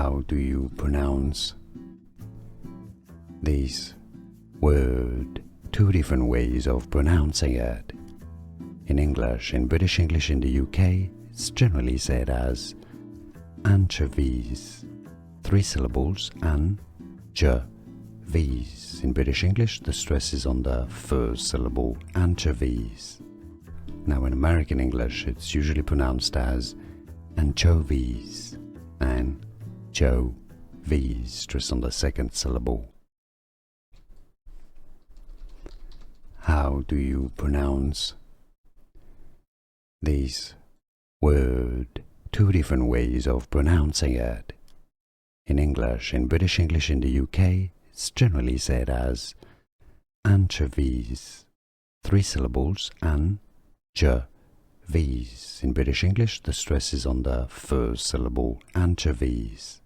How do you pronounce this word? Two different ways of pronouncing it. In English, in British English in the UK, it's generally said as anchovies, 3 syllables, anchovies. In British English, the stress is on the first syllable, anchovies. Now in American English, it's usually pronounced as anchovies, anchovies, stress on the second syllable. How do you pronounce this word? Two different ways of pronouncing it. In English, in British English in the UK, it's generally said as anchovies, 3 syllables, anchovies. In British English, the stress is on the first syllable, anchovies.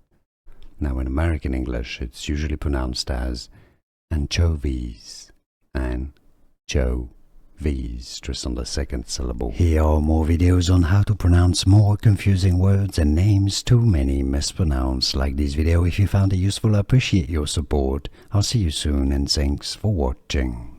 Now in American English, it's usually pronounced as anchovies, anchovies, stress on the second syllable. Here are more videos on how to pronounce more confusing words and names too many mispronounced. Like this video if you found it useful. I appreciate your support. I'll see you soon and thanks for watching.